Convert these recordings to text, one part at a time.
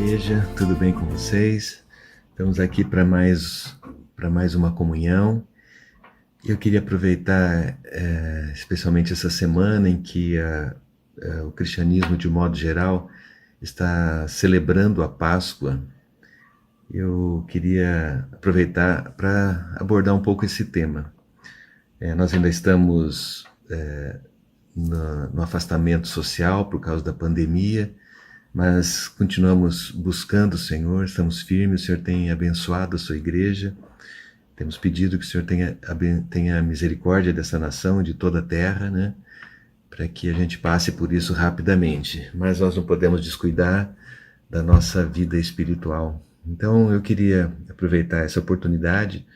igreja, tudo bem com vocês? Estamos aqui para mais uma comunhão. Eu queria aproveitar especialmente essa semana em que o cristianismo, de modo geral, está celebrando a Páscoa. Eu queria aproveitar para abordar um pouco esse tema. Nós ainda estamos no afastamento social por causa da pandemia, mas continuamos buscando o Senhor, estamos firmes. O Senhor tem abençoado a sua igreja, temos pedido que o Senhor tenha misericórdia dessa nação, de toda a terra, né? Para que a gente passe por isso rapidamente, mas nós não podemos descuidar da nossa vida espiritual. Então eu queria aproveitar essa oportunidade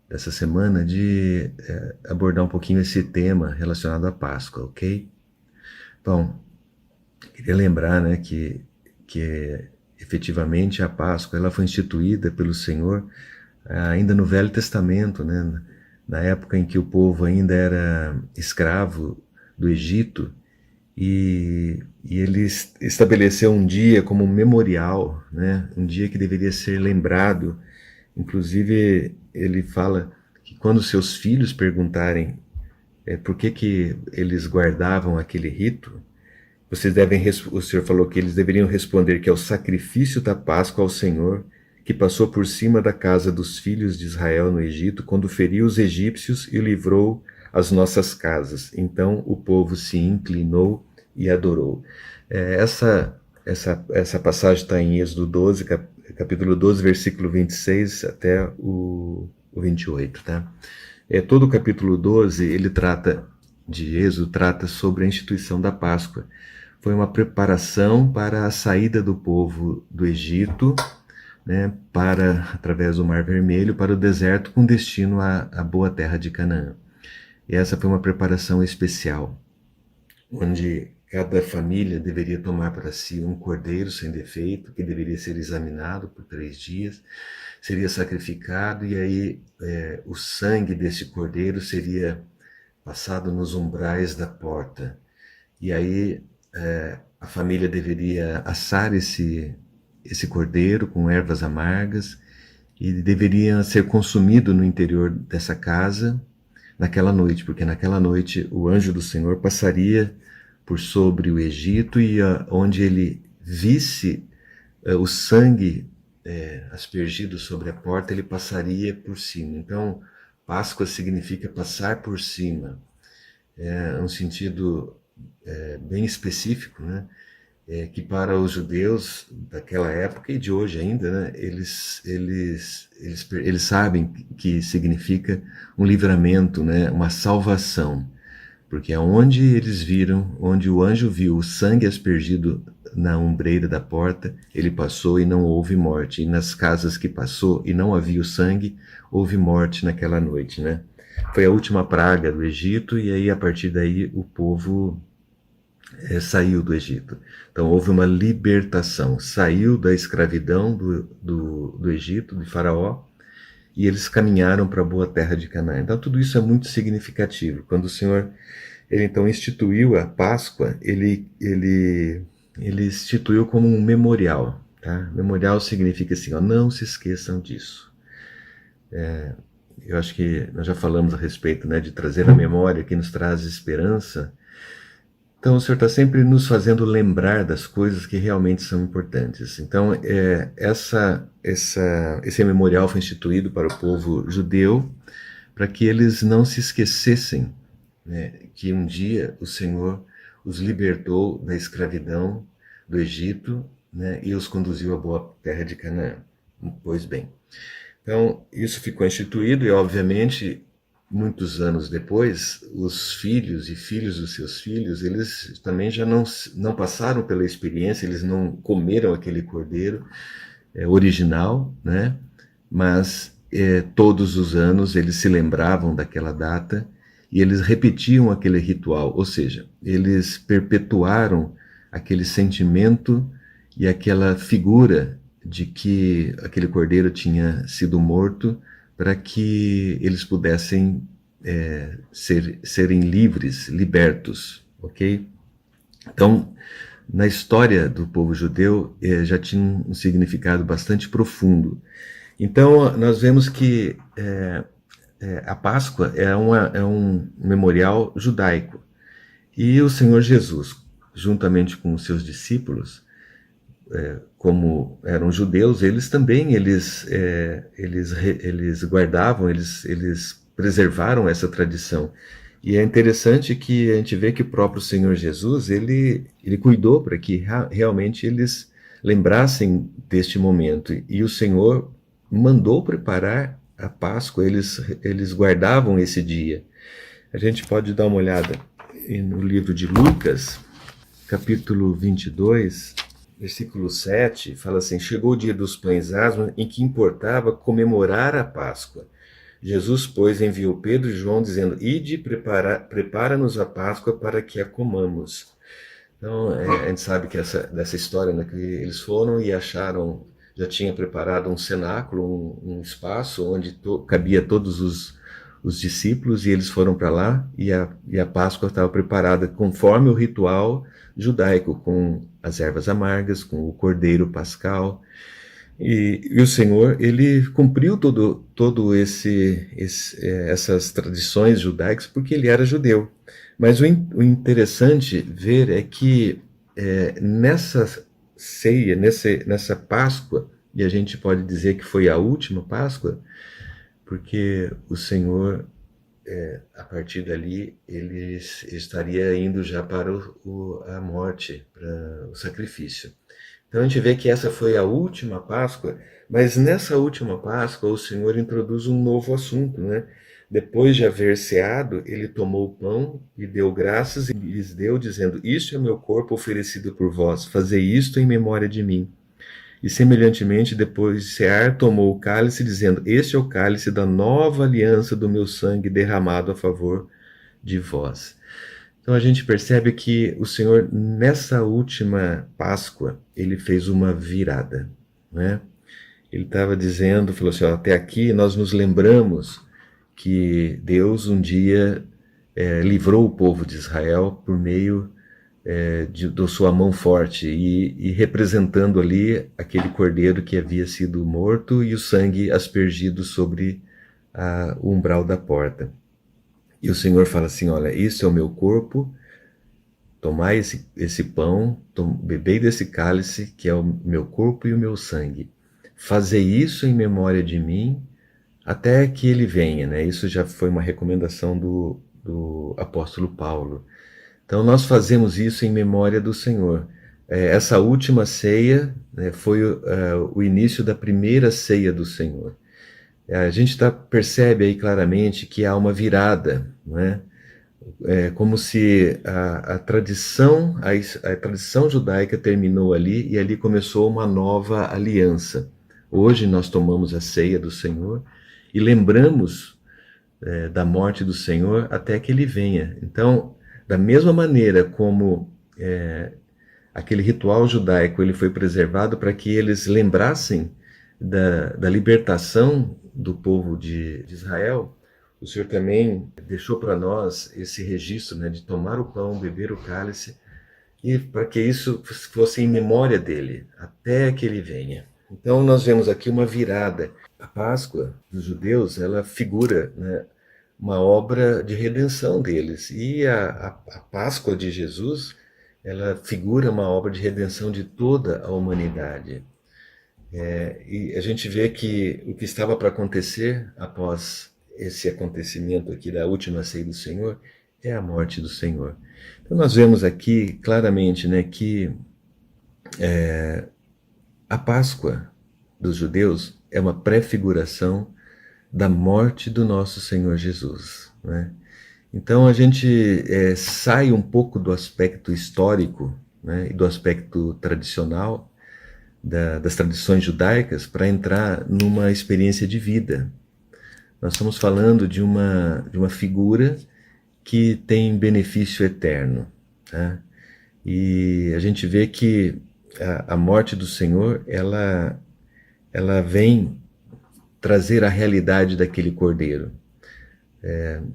dessa semana de abordar um pouquinho esse tema relacionado à Páscoa, ok? Bom, queria lembrar, né, que efetivamente a Páscoa ela foi instituída pelo Senhor ainda no Velho Testamento, né, na época em que o povo ainda era escravo do Egito, e ele estabeleceu um dia como um memorial, né, um dia que deveria ser lembrado. Inclusive ele fala que quando seus filhos perguntarem por que eles guardavam aquele rito, o Senhor falou que eles deveriam responder que é o sacrifício da Páscoa ao Senhor, que passou por cima da casa dos filhos de Israel no Egito, quando feriu os egípcios e livrou as nossas casas. Então o povo se inclinou e adorou. Essa passagem está em Êxodo 12, capítulo 12, versículo 26 até o 28. Tá? Todo o capítulo 12 ele de Êxodo trata sobre a instituição da Páscoa. Foi uma preparação para a saída do povo do Egito, né, através do Mar Vermelho, para o deserto com destino à boa terra de Canaã. E essa foi uma preparação especial, onde cada família deveria tomar para si um cordeiro sem defeito, que deveria ser examinado por 3 dias, seria sacrificado, e aí o sangue desse cordeiro seria passado nos umbrais da porta. E aí a família deveria assar esse cordeiro com ervas amargas e deveria ser consumido no interior dessa casa naquela noite, porque naquela noite o anjo do Senhor passaria por sobre o Egito, e onde ele visse o sangue aspergido sobre a porta, ele passaria por cima. Então, Páscoa significa passar por cima. É um sentido bem específico, né? Que para os judeus daquela época e de hoje ainda, né, eles sabem que significa um livramento, né, uma salvação, porque aonde eles viram, onde o anjo viu o sangue aspergido na ombreira da porta, ele passou e não houve morte, e nas casas que passou e não havia o sangue, houve morte naquela noite, né? Foi a última praga do Egito, e aí a partir daí o povo saiu do Egito. Então houve uma libertação, saiu da escravidão do Egito, de Faraó, e eles caminharam para a boa terra de Canaã. Então tudo isso é muito significativo. Quando o Senhor ele então instituiu a Páscoa, ele instituiu como um memorial. Tá? Memorial significa assim, ó, não se esqueçam disso. Eu acho que nós já falamos a respeito, né, de trazer a memória que nos traz esperança. Então o Senhor está sempre nos fazendo lembrar das coisas que realmente são importantes. Então esse memorial foi instituído para o povo judeu, para que eles não se esquecessem, né, que um dia o Senhor os libertou da escravidão do Egito, né, e os conduziu à boa terra de Canaã. Pois bem, então isso ficou instituído, e obviamente muitos anos depois, os filhos e filhos dos seus filhos, eles também já não passaram pela experiência, eles não comeram aquele cordeiro original, né? Mas todos os anos eles se lembravam daquela data e eles repetiam aquele ritual, ou seja, eles perpetuaram aquele sentimento e aquela figura de que aquele cordeiro tinha sido morto, para que eles pudessem serem livres, libertos, ok? Então, na história do povo judeu já tinha um significado bastante profundo. Então, nós vemos que a Páscoa é um memorial judaico. E o Senhor Jesus, juntamente com os seus discípulos, como eram judeus, eles também eles guardavam, eles preservaram essa tradição. E é interessante que a gente vê que o próprio Senhor Jesus, ele cuidou para que realmente eles lembrassem deste momento. E o Senhor mandou preparar a Páscoa, eles guardavam esse dia. A gente pode dar uma olhada no livro de Lucas, capítulo 22, versículo 7, fala assim: chegou o dia dos pães asmos, em que importava comemorar a Páscoa. Jesus, pois, enviou Pedro e João, dizendo: ide, prepara-nos a Páscoa para que a comamos. Então, a gente sabe que dessa história, né, que eles foram e acharam, já tinha preparado um cenáculo, um espaço onde cabia todos os discípulos, e eles foram para lá, e a Páscoa estava preparada conforme o ritual judaico, com as ervas amargas, com o cordeiro pascal. E o Senhor, ele cumpriu todo essas tradições judaicas porque ele era judeu. Mas o interessante ver é que nessa ceia, nessa Páscoa, e a gente pode dizer que foi a última Páscoa, porque o Senhor, a partir dali, ele estaria indo já para a morte, para o sacrifício. Então a gente vê que essa foi a última Páscoa, mas nessa última Páscoa o Senhor introduz um novo assunto, né? Depois de haver ceado, ele tomou o pão e deu graças e lhes deu, dizendo: isto é meu corpo oferecido por vós, fazei isto em memória de mim. E semelhantemente, depois de cear, tomou o cálice, dizendo: este é o cálice da nova aliança do meu sangue derramado a favor de vós. Então a gente percebe que o Senhor, nessa última Páscoa, ele fez uma virada, né? Ele estava dizendo, falou assim: ó, até aqui nós nos lembramos que Deus um dia livrou o povo de Israel por meio da sua mão forte e representando ali aquele cordeiro que havia sido morto e o sangue aspergido sobre o umbral da porta. E o Senhor fala assim: olha, isso é o meu corpo, tomai esse pão, bebei desse cálice, que é o meu corpo e o meu sangue. Fazei isso em memória de mim, até que ele venha, né? Isso já foi uma recomendação do apóstolo Paulo. Então nós fazemos isso em memória do Senhor. Essa última ceia, né, foi o início da primeira ceia do Senhor. A gente percebe aí claramente que há uma virada, né? É como se a tradição judaica terminou ali e ali começou uma nova aliança. Hoje nós tomamos a ceia do Senhor e lembramos da morte do Senhor até que ele venha. Então, da mesma maneira como aquele ritual judaico ele foi preservado para que eles lembrassem da libertação do povo de Israel, o Senhor também deixou para nós esse registro, né, de tomar o pão, beber o cálice, e para que isso fosse em memória dele, até que ele venha. Então nós vemos aqui uma virada. A Páscoa dos judeus, ela figura, né, uma obra de redenção deles. E a Páscoa de Jesus, ela figura uma obra de redenção de toda a humanidade. E a gente vê que o que estava para acontecer após esse acontecimento aqui da última ceia do Senhor é a morte do Senhor. Então nós vemos aqui claramente, né, que a Páscoa dos judeus é uma prefiguração da morte do nosso Senhor Jesus, né? Então a gente sai um pouco do aspecto histórico, né, e do aspecto tradicional das tradições judaicas para entrar numa experiência de vida. Nós estamos falando de uma figura que tem benefício eterno, tá? E a gente vê que a morte do Senhor, ela vem trazer a realidade daquele cordeiro.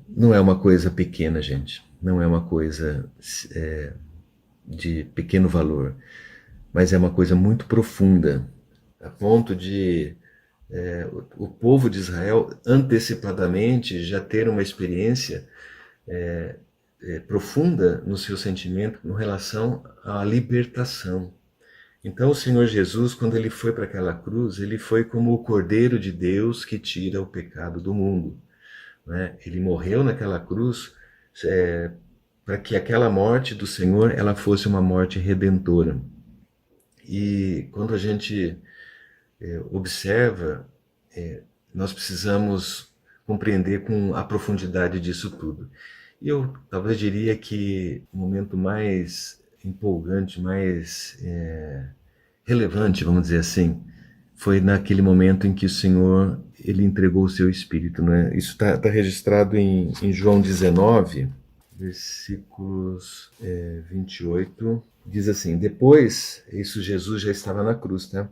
Não é uma coisa pequena, gente. Não é uma coisa de pequeno valor, mas é uma coisa muito profunda, a ponto de o povo de Israel antecipadamente já ter uma experiência profunda no seu sentimento com relação à libertação. Então o Senhor Jesus, quando ele foi para aquela cruz, ele foi como o Cordeiro de Deus que tira o pecado do mundo, né? Ele morreu naquela cruz para que aquela morte do Senhor ela fosse uma morte redentora. E quando a gente observa, nós precisamos compreender com a profundidade disso tudo. E eu talvez diria que o momento mais empolgante, mais relevante, vamos dizer assim, foi naquele momento em que o Senhor ele entregou o seu Espírito. Né? Isso está registrado em João 19, versículos 28, diz assim, depois, isso Jesus já estava na cruz, tá?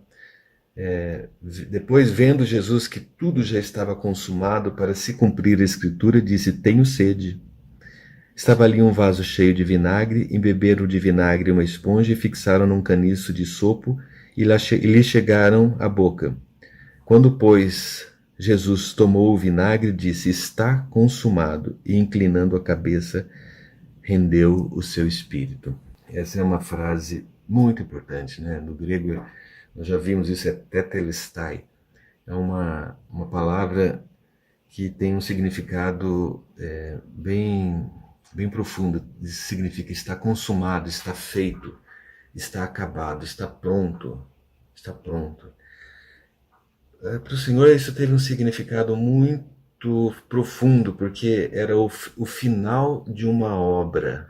Depois, vendo Jesus que tudo já estava consumado para se cumprir a Escritura, disse, tenho sede. Estava ali um vaso cheio de vinagre, embeberam de vinagre uma esponja e fixaram num caniço de sopo e lhe chegaram à boca. Quando, pois, Jesus tomou o vinagre, disse, está consumado, e inclinando a cabeça, rendeu o seu espírito. Essa é uma frase muito importante, né? No grego, nós já vimos isso, é tetelestai. É uma palavra que tem um significado bem profundo. Significa está consumado, está feito, está acabado, está pronto. Está pronto. Para o Senhor isso teve um significado muito profundo, porque era o final de uma obra,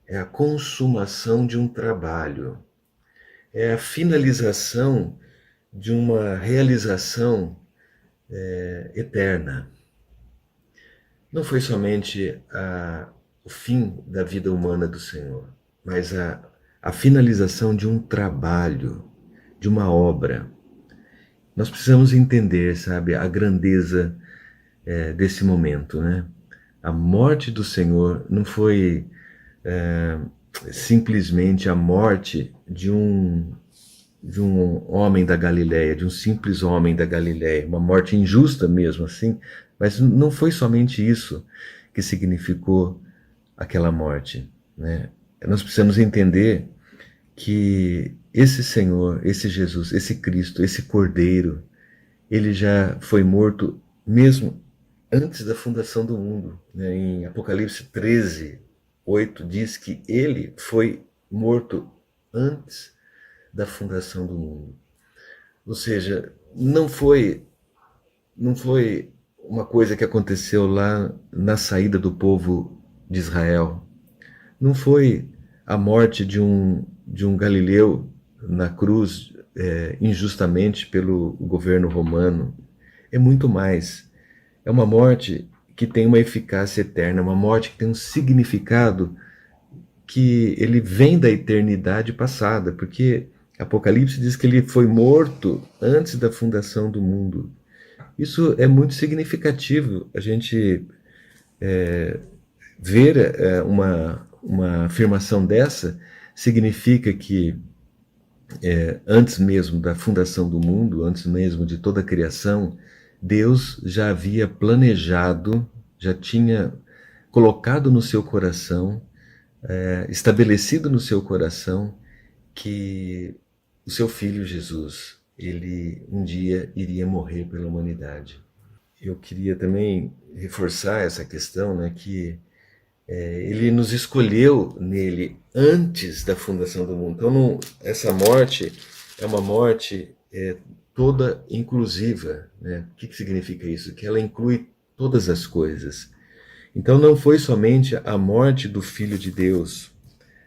é a consumação de um trabalho, é a finalização de uma realização eterna. Não foi somente o fim da vida humana do Senhor, mas a finalização de um trabalho, de uma obra. Nós precisamos entender, sabe, a grandeza desse momento, né? A morte do Senhor não foi simplesmente a morte de um homem da Galileia, de um simples homem da Galileia, uma morte injusta mesmo assim, mas não foi somente isso que significou aquela morte, né? Nós precisamos entender que esse Senhor, esse Jesus, esse Cristo, esse Cordeiro, ele já foi morto mesmo antes da fundação do mundo, né? Em Apocalipse 13, 8 diz que ele foi morto antes da fundação do mundo. Ou seja, não foi uma coisa que aconteceu lá na saída do povo de Israel. Não foi a morte de um galileu na cruz injustamente pelo governo romano. É muito mais. É uma morte que tem uma eficácia eterna, uma morte que tem um significado que ele vem da eternidade passada, porque Apocalipse diz que ele foi morto antes da fundação do mundo. Isso é muito significativo, a gente ver uma afirmação dessa significa que antes mesmo da fundação do mundo, antes mesmo de toda a criação, Deus já havia planejado, já tinha colocado no seu coração, estabelecido no seu coração, que o seu filho Jesus, ele um dia iria morrer pela humanidade. Eu queria também reforçar essa questão, né, que ele nos escolheu nele antes da fundação do mundo. Então, essa morte é uma morte toda inclusiva, né? O que significa isso? Que ela inclui todas as coisas. Então, não foi somente a morte do Filho de Deus,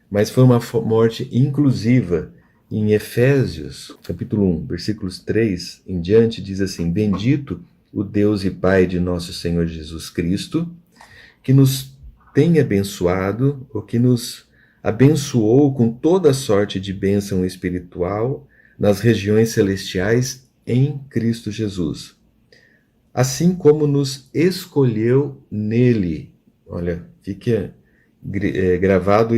mas foi uma morte inclusiva. Em Efésios, capítulo 1, versículos 3 em diante, diz assim, bendito o Deus e Pai de nosso Senhor Jesus Cristo, que nos tem abençoado, ou que nos abençoou com toda sorte de bênção espiritual nas regiões celestiais em Cristo Jesus. Assim como nos escolheu nele. Olha, fique gravado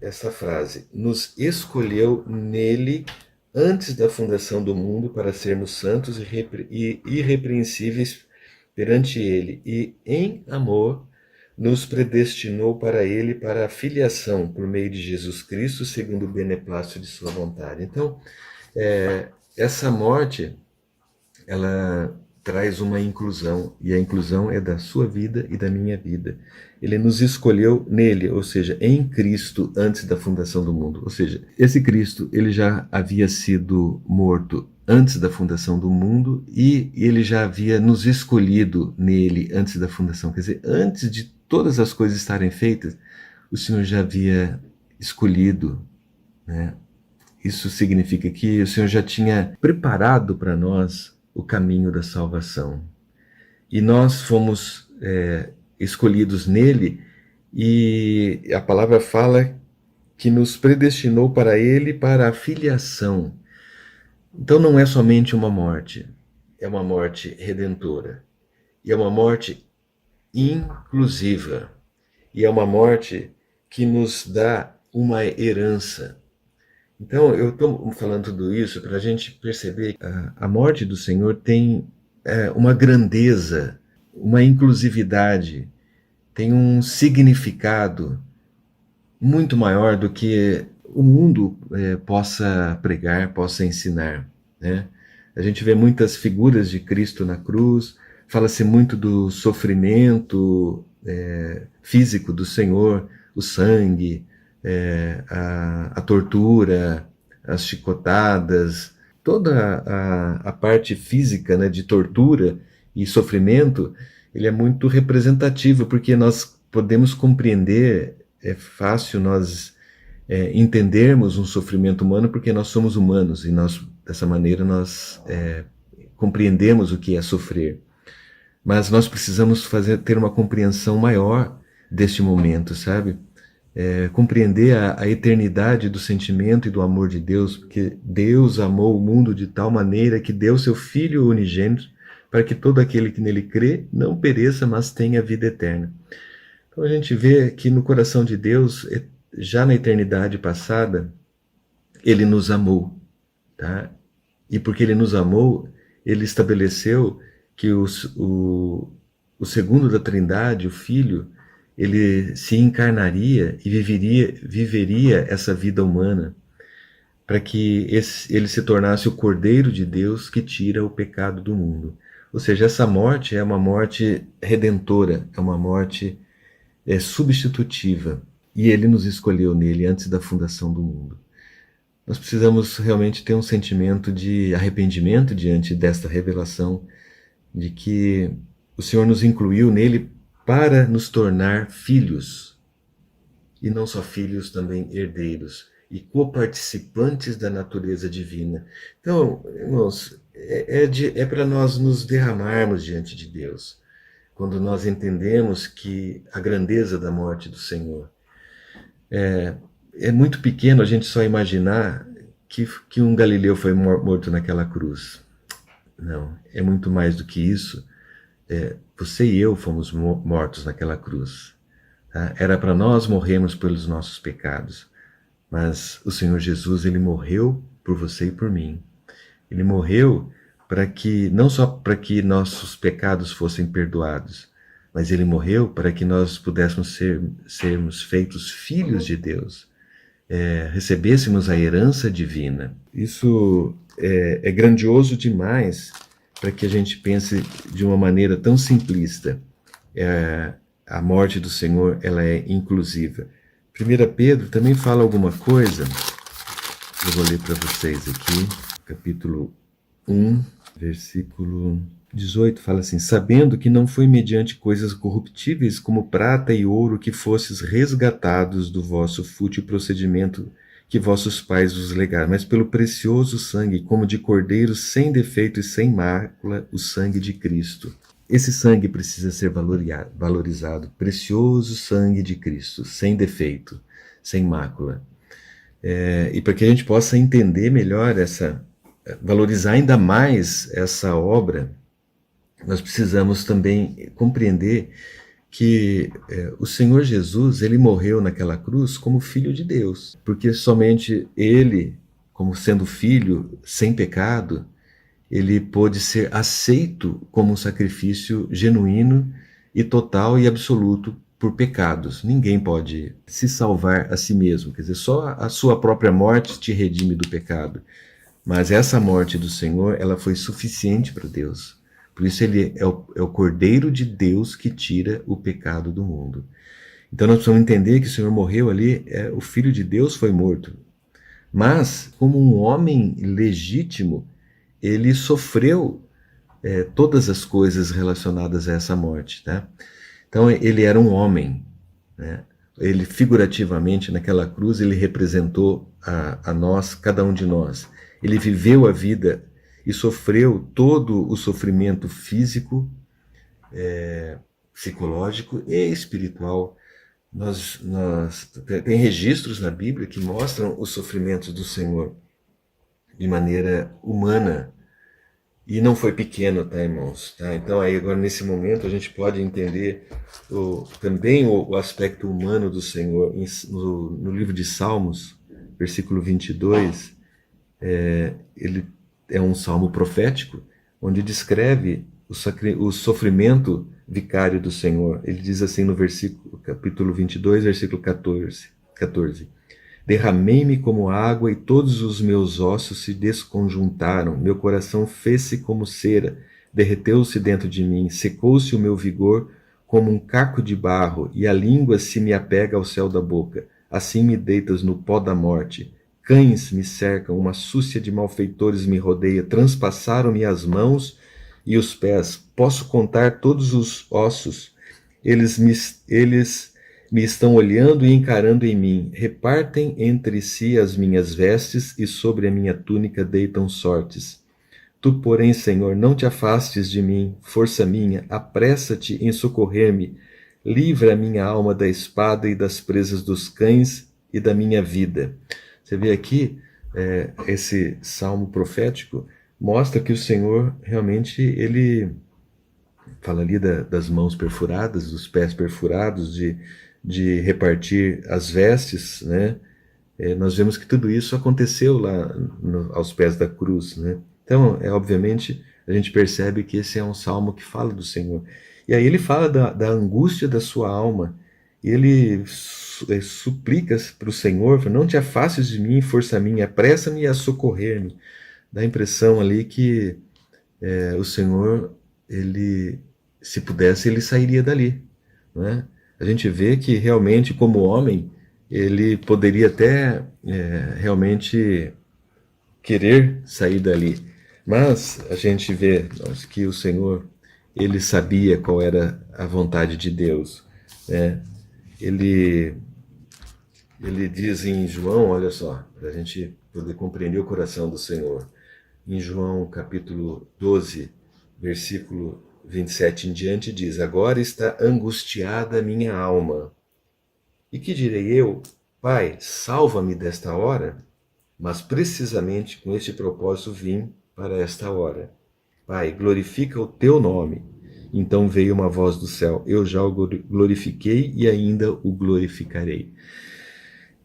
essa frase: nos escolheu nele antes da fundação do mundo para sermos santos e irrepreensíveis perante ele, e em amor nos predestinou para ele, para a filiação por meio de Jesus Cristo, segundo o beneplácito de sua vontade. Então, essa morte, ela traz uma inclusão, e a inclusão é da sua vida e da minha vida. Ele nos escolheu nele, ou seja, em Cristo, antes da fundação do mundo. Ou seja, esse Cristo, ele já havia sido morto antes da fundação do mundo, e ele já havia nos escolhido nele antes da fundação. Quer dizer, antes de todas as coisas estarem feitas, o Senhor já havia escolhido, né? Isso significa que o Senhor já tinha preparado para nós o caminho da salvação. E nós fomos escolhidos nele, e a palavra fala que nos predestinou para ele, para a filiação. Então não é somente uma morte, é uma morte redentora. E é uma morte inclusiva. E é uma morte que nos dá uma herança. Então, eu estou falando tudo isso para a gente perceber que a morte do Senhor tem uma grandeza, uma inclusividade, tem um significado muito maior do que o mundo possa pregar, possa ensinar, né? A gente vê muitas figuras de Cristo na cruz, fala-se muito do sofrimento físico do Senhor, o sangue, a tortura, as chicotadas, toda a parte física, né, de tortura e sofrimento, ele é muito representativo, porque nós podemos compreender, é fácil nós entendermos um sofrimento humano, porque nós somos humanos, e nós, dessa maneira, nós compreendemos o que é sofrer. Mas nós precisamos ter uma compreensão maior deste momento, sabe? Compreender a eternidade do sentimento e do amor de Deus, porque Deus amou o mundo de tal maneira que deu seu Filho unigênito, para que todo aquele que nele crê não pereça, mas tenha vida eterna. Então a gente vê que no coração de Deus, já na eternidade passada, ele nos amou, tá? E porque ele nos amou, ele estabeleceu que o segundo da Trindade, o Filho, ele se encarnaria e viveria essa vida humana, para que ele se tornasse o Cordeiro de Deus que tira o pecado do mundo. Ou seja, essa morte é uma morte redentora, é uma morte substitutiva, e ele nos escolheu nele antes da fundação do mundo. Nós precisamos realmente ter um sentimento de arrependimento diante desta revelação de que o Senhor nos incluiu nele para nos tornar filhos, e não só filhos, também herdeiros, e coparticipantes da natureza divina. Então, irmãos, é para nós nos derramarmos diante de Deus, quando nós entendemos que a grandeza da morte do Senhor. É muito pequeno a gente só imaginar que um galileu foi morto naquela cruz. Não, é muito mais do que isso. Você e eu fomos mortos naquela cruz. Tá? Era para nós morrermos pelos nossos pecados, mas o Senhor Jesus, ele morreu por você e por mim. Ele morreu para que, não só para que nossos pecados fossem perdoados, mas ele morreu para que nós pudéssemos sermos feitos filhos de Deus, recebêssemos a herança divina. Isso é grandioso demais para que a gente pense de uma maneira tão simplista. A morte do Senhor, ela é inclusiva. 1 Pedro também fala alguma coisa, eu vou ler para vocês aqui, capítulo 1, versículo 18, fala assim: sabendo que não foi mediante coisas corruptíveis como prata e ouro que fostes resgatados do vosso fútil procedimento que vossos pais vos legaram, mas pelo precioso sangue, como de cordeiro sem defeito e sem mácula, o sangue de Cristo. Esse sangue precisa ser valorizado, precioso sangue de Cristo, sem defeito, sem mácula. E para que a gente possa entender melhor valorizar ainda mais essa obra, nós precisamos também compreender que o Senhor Jesus, ele morreu naquela cruz como filho de Deus, porque somente ele, como sendo filho sem pecado, ele pôde ser aceito como um sacrifício genuíno e total e absoluto por pecados. Ninguém pode se salvar a si mesmo, quer dizer, só a sua própria morte te redime do pecado. Mas essa morte do Senhor, ela foi suficiente para Deus. Por isso ele é o Cordeiro de Deus que tira o pecado do mundo. Então nós precisamos entender que o Senhor morreu ali, o Filho de Deus foi morto. Mas, como um homem legítimo, ele sofreu todas as coisas relacionadas a essa morte. Tá? Então ele era um homem. Né? Ele figurativamente naquela cruz, ele representou a nós, cada um de nós. Ele viveu a vida e sofreu todo o sofrimento físico, psicológico e espiritual. Tem registros na Bíblia que mostram os sofrimentos do Senhor de maneira humana. E não foi pequeno, tá, irmãos? Tá? Então, aí agora nesse momento a gente pode entender também o aspecto humano do Senhor. No livro de Salmos, versículo 22, ele é um salmo profético, onde descreve o sofrimento vicário do Senhor. Ele diz assim no capítulo 22, versículo 14: Derramei-me como água e todos os meus ossos se desconjuntaram. Meu coração fez-se como cera, derreteu-se dentro de mim, secou-se o meu vigor como um caco de barro, e a língua se me apega ao céu da boca. Assim me deitas no pó da morte. Cães me cercam, uma súcia de malfeitores me rodeia, transpassaram-me as mãos e os pés. Posso contar todos os ossos. Eles me estão olhando e encarando em mim. Repartem entre si as minhas vestes e sobre a minha túnica deitam sortes. Tu, porém, Senhor, não te afastes de mim, força minha, apressa-te em socorrer-me. Livra a minha alma da espada e das presas dos cães e da minha vida. Você vê aqui, esse salmo profético mostra que o Senhor realmente, ele fala ali das mãos perfuradas, dos pés perfurados, de repartir as vestes, né? Nós vemos que tudo isso aconteceu lá aos pés da cruz, né? Então, obviamente, a gente percebe que esse é um salmo que fala do Senhor. E aí ele fala da angústia da sua alma, e ele suplica para o Senhor, não te afastes de mim, força minha, apressa-me a socorrer-me. Dá a impressão ali que o Senhor, ele, se pudesse, ele sairia dali, né? A gente vê que realmente, como homem, ele poderia até realmente querer sair dali. Mas a gente vê que o Senhor, ele sabia qual era a vontade de Deus. Né? Ele diz em João, olha só, para a gente poder compreender o coração do Senhor. Em João capítulo 12, versículo 27 em diante, diz: Agora está angustiada a minha alma. E que direi eu? Pai, salva-me desta hora? Mas precisamente com este propósito vim para esta hora. Pai, glorifica o teu nome. Então veio uma voz do céu: Eu já o glorifiquei e ainda o glorificarei.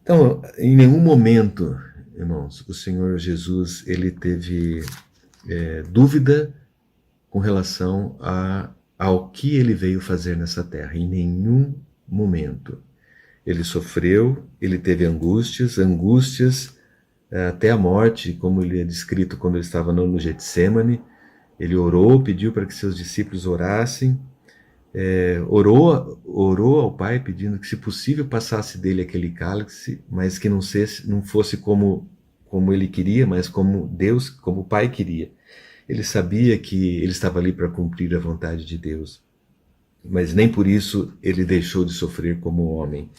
Então, em nenhum momento, irmãos, o Senhor Jesus, ele teve dúvida com relação ao que ele veio fazer nessa terra. Em nenhum momento. Ele sofreu, ele teve angústias até a morte, como ele é descrito quando ele estava no Getsêmani. Ele orou, pediu para que seus discípulos orassem, orou ao Pai pedindo que, se possível, passasse dele aquele cálice, mas que não fosse como ele queria, mas como Deus, como o Pai queria. Ele sabia que ele estava ali para cumprir a vontade de Deus, mas nem por isso ele deixou de sofrer como homem.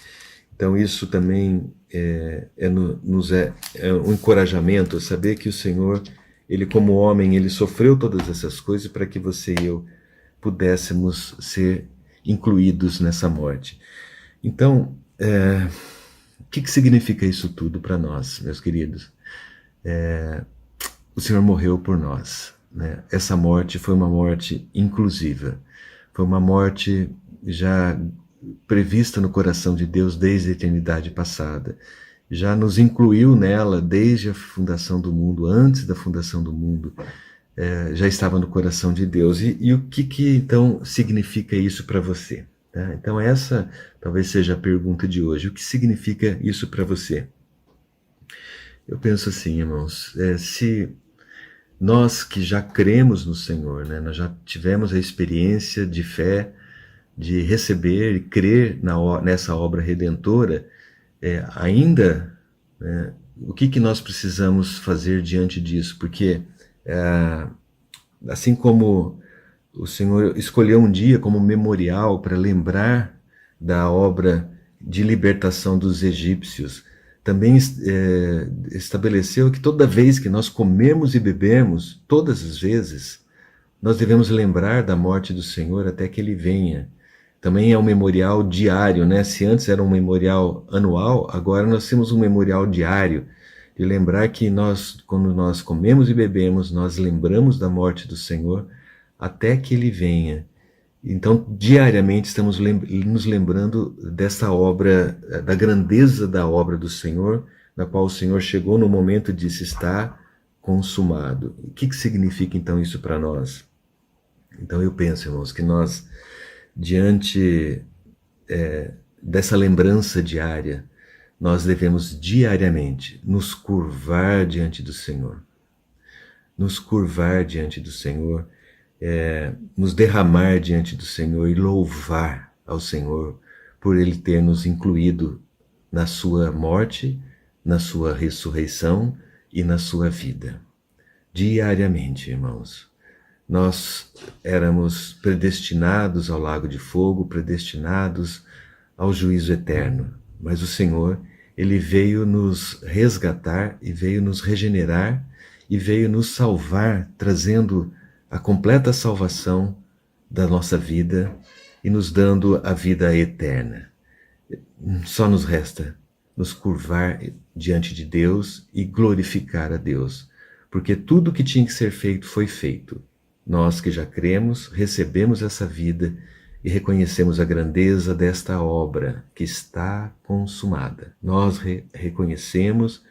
Então isso também nos é um encorajamento, saber que o Senhor, ele como homem, ele sofreu todas essas coisas para que você e eu pudéssemos ser incluídos nessa morte. Então, o que significa isso tudo para nós, meus queridos? O Senhor morreu por nós, né? Essa morte foi uma morte inclusiva, foi uma morte já prevista no coração de Deus desde a eternidade passada. Já nos incluiu nela desde a fundação do mundo, antes da fundação do mundo. Já estava no coração de Deus. E o que então significa isso para você? Tá? Então essa talvez seja a pergunta de hoje. O que significa isso para você? Eu penso assim, irmãos, se nós que já cremos no Senhor, né, nós já tivemos a experiência de fé, de receber e crer nessa obra redentora, ainda, né, o que nós precisamos fazer diante disso? Porque assim como o Senhor escolheu um dia como memorial para lembrar da obra de libertação dos egípcios, também estabeleceu que toda vez que nós comemos e bebemos, todas as vezes, nós devemos lembrar da morte do Senhor até que Ele venha. Também é um memorial diário, né? Se antes era um memorial anual, agora nós temos um memorial diário, de lembrar que quando nós comemos e bebemos, nós lembramos da morte do Senhor até que Ele venha. Então, diariamente estamos nos lembrando dessa obra, da grandeza da obra do Senhor, na qual o Senhor chegou no momento e disse: está consumado. O que significa então isso para nós? Então eu penso, irmãos, que nós, diante dessa lembrança diária, nós devemos diariamente nos curvar diante do Senhor. Nos curvar diante do Senhor, nos derramar diante do Senhor e louvar ao Senhor por Ele ter nos incluído na sua morte, na sua ressurreição e na sua vida. Diariamente, irmãos. Nós éramos predestinados ao lago de fogo, predestinados ao juízo eterno. Mas o Senhor, Ele veio nos resgatar e veio nos regenerar e veio nos salvar, trazendo a completa salvação da nossa vida e nos dando a vida eterna. Só nos resta nos curvar diante de Deus e glorificar a Deus, porque tudo que tinha que ser feito foi feito. Nós que já cremos, recebemos essa vida e reconhecemos a grandeza desta obra que está consumada. Nós reconhecemos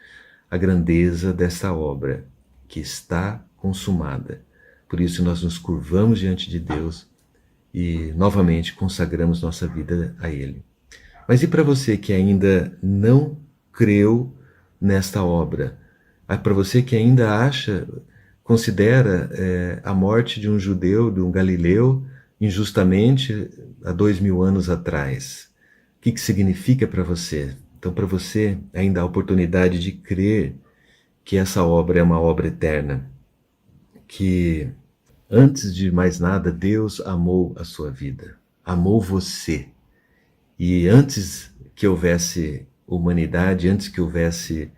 a grandeza desta obra que está consumada. Por isso nós nos curvamos diante de Deus e novamente consagramos nossa vida a Ele. Mas e para você que ainda não creu nesta obra? Para você que ainda considera a morte de um judeu, de um galileu, injustamente há 2000 anos atrás? O que significa para você? Então, para você ainda há a oportunidade de crer que essa obra é uma obra eterna, que antes de mais nada, Deus amou a sua vida, amou você. E antes que houvesse humanidade, antes que houvesse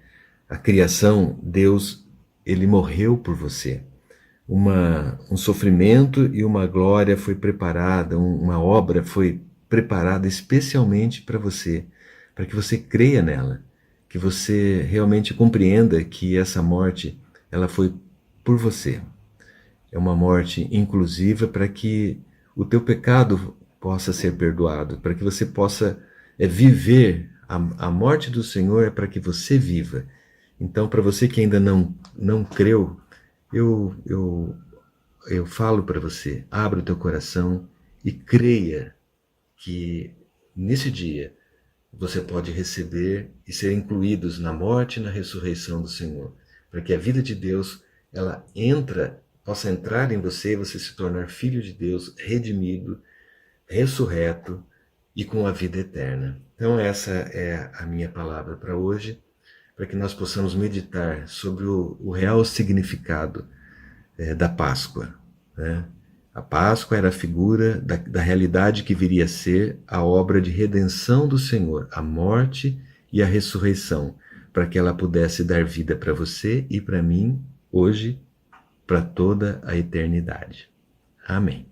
a criação, Deus, Ele morreu por você. Um sofrimento e uma glória foi preparada, uma obra foi preparada especialmente para você, para que você creia nela, que você realmente compreenda que essa morte, ela foi por você. É uma morte inclusiva para que o teu pecado possa ser perdoado, para que você possa viver. A morte do Senhor é para que você viva. Então, para você que ainda não creu, eu falo para você, abra o teu coração e creia que nesse dia você pode receber e ser incluídos na morte e na ressurreição do Senhor, para que a vida de Deus ela possa entrar em você e você se tornar filho de Deus, redimido, ressurreto e com a vida eterna. Então essa é a minha palavra para hoje, para que nós possamos meditar sobre o real significado da Páscoa, né? A Páscoa era a figura da realidade que viria a ser a obra de redenção do Senhor, a morte e a ressurreição, para que ela pudesse dar vida para você e para mim, hoje, para toda a eternidade. Amém.